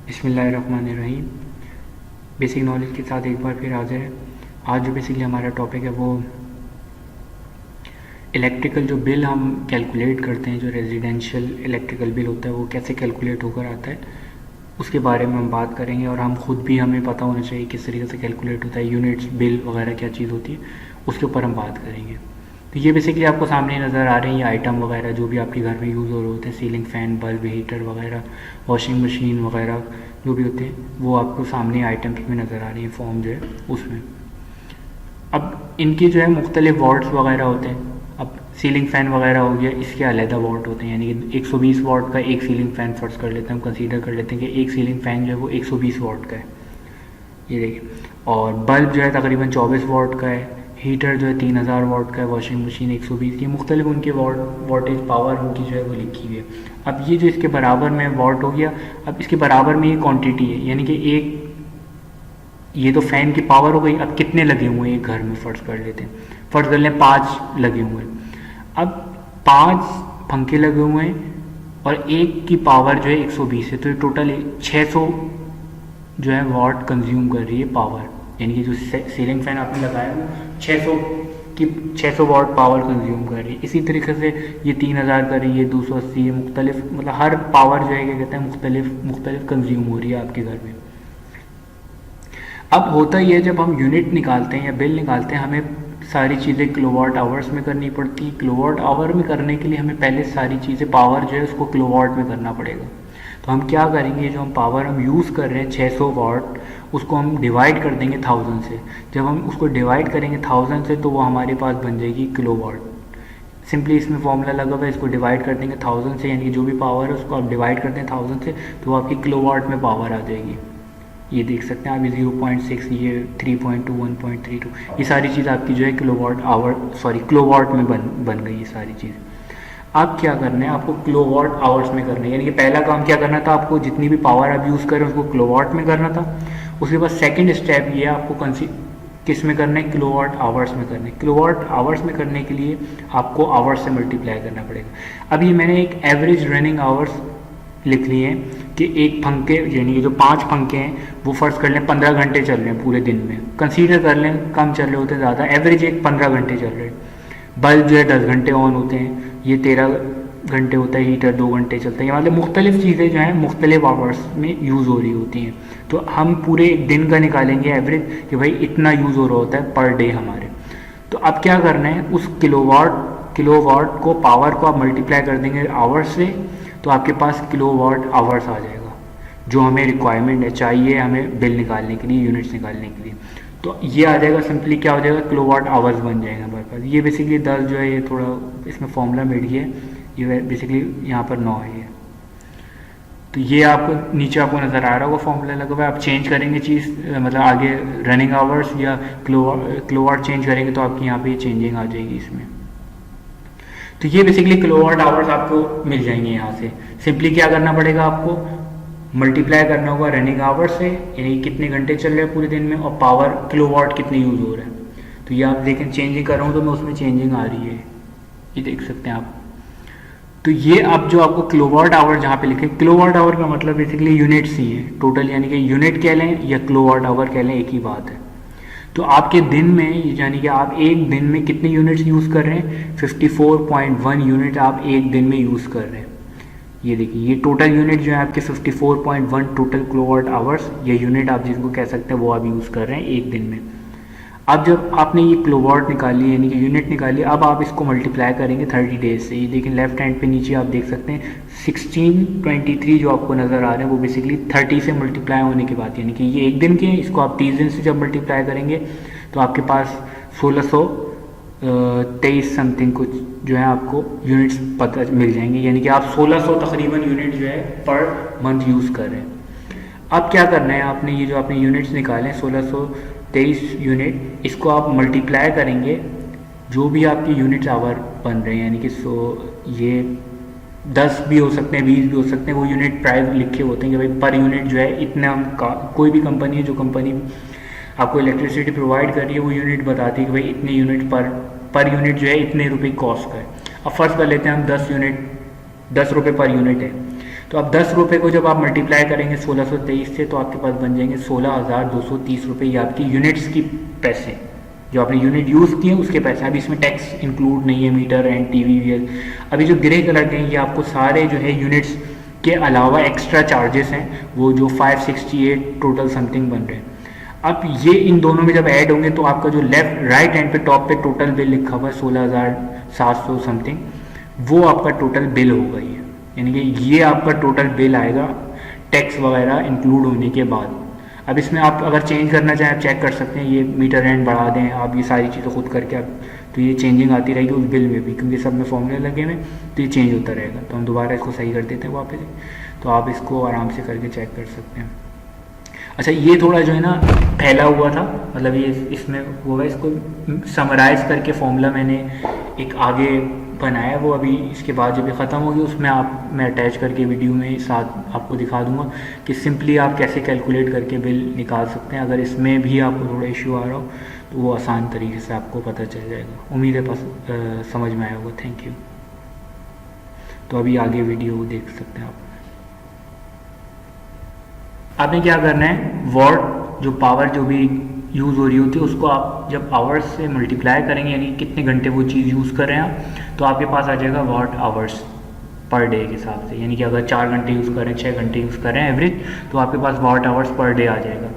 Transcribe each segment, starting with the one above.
बिस्मिल्लाहिर्रहमानिर्रहीम। Basic knowledge के साथ एक बार फिर हाजिर है। आज जो बेसिकली हमारा टॉपिक है वो इलेक्ट्रिकल जो बिल हम कैलकुलेट करते हैं, जो रेजिडेंशियल इलेक्ट्रिकल बिल होता है वो कैसे कैलकुलेट होकर आता है उसके बारे में हम बात करेंगे। और हम खुद भी हमें पता होना चाहिए किस तरीके से कैलकुलेट होता है, यूनिट्स बिल वगैरह क्या चीज़ होती है उसके ऊपर हम बात करेंगे। तो ये बेसिकली आपको सामने नज़र आ रहे हैं ये आइटम वगैरह जो भी आपके घर में यूज़ हो रहे होते हैं, सीलिंग फ़ैन, बल्ब, हीटर वगैरह, वॉशिंग मशीन वगैरह जो भी होते हैं वो आपको सामने आइटम्स में नज़र आ रही है, फॉर्म जो है उसमें। अब इनके जो है मुख्तलिफ वाट्स वगैरह होते हैं। अब सीलिंग फ़ैन वगैरह हो गया, इसके अलहदा वाट होते हैं, यानी कि 120 वाट का एक सीलिंग फ़ैन फ़र्ज़ कर लेते हैं, हम कंसीडर कर लेते हैं कि एक सीलिंग फ़ैन जो है वो 120 वाट का है, ये देखिए। और बल्ब जो है तकरीबन 24 वाट का है, हीटर जो है 3000 वाट का है, वॉशिंग मशीन 120 की, मुख्तलिफ उनके वाटेज पावर उनकी जो है वो लिखी हुई है। अब ये जो इसके बराबर में वाट हो गया, अब इसके बराबर में ये क्वांटिटी है, यानी कि एक ये तो फ़ैन की पावर हो गई। अब कितने लगे हुए हैं एक घर में फ़र्ज़ कर लेते हैं, फ़र्ज़ कर लें 5 लगे हुए हैं। अब 5 पंखे लगे हुए हैं और एक की पावर जो है 120 है, तो ये टोटल 600 जो है वाट कंज्यूम कर रही है पावर, यानी कि जो सीलिंग फ़ैन आपने लगाया वो 600 वाट पावर कंज्यूम कर रही है। इसी तरीके से ये 3000 कर रही है, 280 है, मुख्तलिफ मतलब हर पावर जो है क्या कहते हैं मुख्तलिफ कंज्यूम हो रही है आपके घर में। अब होता ही है जब हम यूनिट निकालते हैं या बिल निकालते हैं, हमें सारी चीज़ें किलोवाट आवर्स में करनी पड़ती है। किलोवाट आवर में करने के लिए हमें पहले सारी चीज़ें पावर जो है उसको किलोवाट में करना पड़ेगा। तो हम क्या करेंगे, जो हम पावर हम यूज़ कर रहे हैं 600 वाट, उसको हम डिवाइड कर देंगे 1000 से। जब हम उसको डिवाइड करेंगे 1000 से तो वो हमारे पास बन जाएगी किलोवाट। सिंपली इसमें फॉर्मूला लगा हुआ है, इसको डिवाइड कर देंगे 1000 से, यानी कि जो भी पावर है उसको आप डिवाइड करते हैं 1000 से तो वो आपकी किलोवाट में पावर आ जाएगी। ये देख सकते हैं आप, 0.6, ये 3.2, 1.32, ये सारी चीज़ आपकी जो है किलोवाट में बन गई ये सारी चीज़। आप क्या करना है, आपको किलोवाट आवर्स में करना है, यानी कि पहला काम क्या करना था, आपको जितनी भी पावर आप यूज़ करें उसको किलोवाट में करना था। उसके बाद सेकंड स्टेप ये आपको किस में करना है, किलोवाट आवर्स में करना है। किलोवाट आवर्स में करने के लिए आपको आवर्स से मल्टीप्लाई करना पड़ेगा। अब ये मैंने एक एवरेज रनिंग आवर्स लिख लिए हैं कि एक पंखे, यानी कि जो 5 पंखे हैं वो फ़र्ज़ कर लें 15 घंटे चल रहे हैं पूरे दिन में, कंसीडर कर लें कम चल रहे होते हैं ज़्यादा, एवरेज एक 15 घंटे चल रहे हैं। बल्ब जो है 10 घंटे ऑन होते हैं, ये 13 घंटे होता है, हीटर 2 घंटे चलते हैं, मतलब मुख्तलिफ चीज़ें जो हैं मुख्तलिफ आवर्स में यूज़ हो रही होती हैं। तो हम पूरे दिन का निकालेंगे एवरेज कि भाई इतना यूज़ हो रहा होता है पर डे हमारे। तो अब क्या करना है, उस किलोवाट को पावर को आप मल्टीप्लाई कर देंगे आवर्स से, तो आपके पास किलोवाट आवर्स आ जाएगा जो हमें रिक्वायरमेंट है, चाहिए हमें बिल निकालने के लिए, यूनिट्स निकालने के लिए। तो ये आ जाएगा, सिंपली क्या हो जाएगा, किलोवाट आवर्स बन जाएगा हमारे पास। ये बेसिकली 10 जो है ये थोड़ा इसमें फॉर्मूला मिल गया है, ये बेसिकली यहाँ पर 9 है ये। तो ये आपको नीचे आपको नज़र आ रहा होगा फॉर्मूला लगा हुआ है। आप चेंज करेंगे चीज़, मतलब आगे रनिंग आवर्स या किलोवाट चेंज करेंगे तो आपकी यहाँ पे ये चेंजिंग आ जाएगी इसमें। तो ये बेसिकली किलोवाट आवर्स आपको मिल जाएंगे यहाँ से। सिंपली क्या करना पड़ेगा, आपको मल्टीप्लाई करना होगा रनिंग आवर्स से, यानी कितने घंटे चल रहे हैं पूरे दिन में, और पावर किलोवाट कितनी यूज़ हो रहा है। तो ये आप देखें चेंजिंग कर रहा हूँ तो मैं उसमें चेंजिंग आ रही है, ये देख सकते हैं आप। तो ये अब जो आपको किलोवाट आवर जहाँ पे लिखे, किलोवाट आवर का मतलब बेसिकली यूनिट्स ही है टोटल, यानी कि यूनिट कह लें या किलोवाट आवर कह लें, एक ही बात है। तो आपके दिन में, यानी कि आप एक दिन में कितने यूनिट्स यूज़ कर रहे हैं, 54.1 यूनिट आप एक दिन में यूज़ कर रहे हैं। ये देखिए, ये टोटल यूनिट जो है आपके 54.1 टोटल किलोवाट आवर्स, ये यूनिट आप जिसको कह सकते हैं वो आप यूज़ कर रहे हैं एक दिन में। अब जब आपने ये किलोवाट निकाली, यानी कि यूनिट निकाली, अब आप इसको मल्टीप्लाई करेंगे 30 डेज से। ये देखिए लेफ्ट हैंड पे नीचे आप देख सकते हैं 1623 जो आपको नज़र आ रहे हैं वो बेसिकली 30 से मल्टीप्लाई होने के बाद, यानी कि ये एक दिन के हैं, इसको आप 30 दिन से जब मल्टीप्लाई करेंगे तो आपके पास 1623 समथिंग कुछ जो है आपको यूनिट्स पता मिल जाएंगे, यानी कि आप 1600 तकरीबन यूनिट जो है पर मंथ यूज़ कर रहे हैं। अब क्या करना है, आपने ये जो आपने यूनिट्स निकाले 1623 यूनिट, इसको आप मल्टीप्लाई करेंगे जो भी आपके यूनिट्स आवर बन रहे हैं, यानी कि ये 10 भी हो सकते हैं, 20 भी हो सकते हैं, वो यूनिट प्राइस लिखे होते हैं कि भाई पर यूनिट जो है इतना कोई भी कंपनी है, जो कंपनी आपको इलेक्ट्रिसिटी प्रोवाइड कर रही है वो यूनिट बताती है कि भाई इतने यूनिट पर यूनिट जो है इतने रुपये कॉस्ट का है। अब फर्स्ट कर लेते हैं हम 10 यूनिट, 10 रुपये पर यूनिट है, तो अब 10 रुपये को जब आप मल्टीप्लाई करेंगे 1623 से तो आपके पास बन जाएंगे 16,230 रुपये। ये आपकी यूनिट्स की पैसे, जो आपने यूनिट यूज़ किए उसके पैसे। अभी इसमें टैक्स इंक्लूड नहीं है, मीटर एंड टीवी। अभी जो ग्रे कलर के हैं ये आपको सारे जो है यूनिट्स के अलावा एक्स्ट्रा चार्जेस हैं, वो जो 568 टोटल समथिंग बन रहे हैं। अब ये इन दोनों में जब ऐड होंगे तो आपका जो लेफ्ट राइट हैंड पे टॉप पे टोटल बिल लिखा हुआ है 16,700 समथिंग, वो आपका टोटल बिल होगा ये, यानी कि ये आपका टोटल बिल आएगा टैक्स वगैरह इंक्लूड होने के बाद। अब इसमें आप अगर चेंज करना चाहें आप चेक कर सकते हैं, ये मीटर एंड बढ़ा दें आप, ये सारी चीज़ें खुद करके आप, तो ये चेंजिंग आती रहेगी उस बिल में भी, क्योंकि सब में फॉर्मूले लगे हुए तो ये चेंज होता रहेगा। तो हम दोबारा इसको सही कर देते हैं वापस, तो आप इसको आराम से करके चेक कर सकते हैं। अच्छा, ये थोड़ा जो है ना फैला हुआ था, मतलब ये इसमें हुआ, इसको समराइज करके फॉर्मूला मैंने एक आगे बनाया, वो अभी इसके बाद जब ये ख़त्म होगी उसमें मैं अटैच करके वीडियो में साथ आपको दिखा दूंगा कि सिंपली आप कैसे कैलकुलेट करके बिल निकाल सकते हैं। अगर इसमें भी आपको थोड़ा इशू आ रहा हो तो वो आसान तरीके से आपको पता चल जाएगा। उम्मीद है समझ में आया होगा। Thank you. तो अभी आगे वीडियो देख सकते हैं आप। आपने क्या करना है, वॉट जो पावर जो भी यूज़ हो रही होती है उसको आप जब आवर्स से मल्टीप्लाई करेंगे, यानी कितने घंटे वो चीज़ यूज़ कर रहे हैं आप, तो आपके पास आ जाएगा वॉट आवर्स पर डे के हिसाब से। यानी कि अगर 4 घंटे यूज़ कर रहे हैं, 6 घंटे यूज़ कर रहे हैं एवरेज, तो आपके पास वॉट आवर्स पर डे आ जाएगा।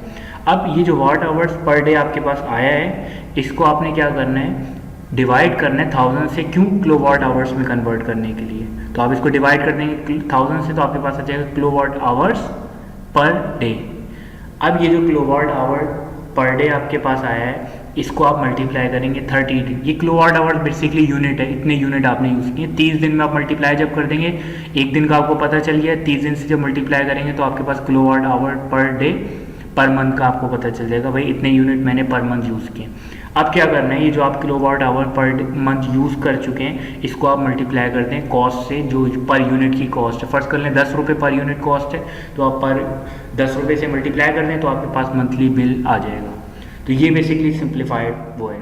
अब ये जो वॉट आवर्स पर डे आपके पास आया है, इसको आपने क्या करना है, डिवाइड करना है 1000 से। क्यों? किलो वॉट आवर्स में कन्वर्ट करने के लिए। तो आप इसको डिवाइड कर देंगे 1000 से, तो आपके पास आ जाएगा kilo watt hours per day. अब ये जो किलोवाट आवर पर डे आपके पास आया है, इसको आप मल्टीप्लाई करेंगे 30। ये किलोवाट आवर बेसिकली यूनिट है, इतने यूनिट आपने यूज़ किए। 30 दिन में आप मल्टीप्लाई जब कर देंगे, एक दिन का आपको पता चल गया, 30 दिन से जब मल्टीप्लाई करेंगे तो आपके पास kilowatt hour per day per month का आपको पता चल जाएगा, भाई इतने यूनिट मैंने पर मंथ यूज़ किए। अब क्या करना है, ये जो आप kilowatt hour per month use कर चुके हैं, इसको आप मल्टीप्लाई करते हैं कॉस्ट से, जो पर यूनिट की कॉस्ट है। फर्स्ट कर लें 10 रुपये पर यूनिट कॉस्ट है, तो आप पर 10 रुपये से मल्टीप्लाई कर दें तो आपके पास मंथली बिल आ जाएगा। तो ये बेसिकली सिंप्लीफाइड वो है।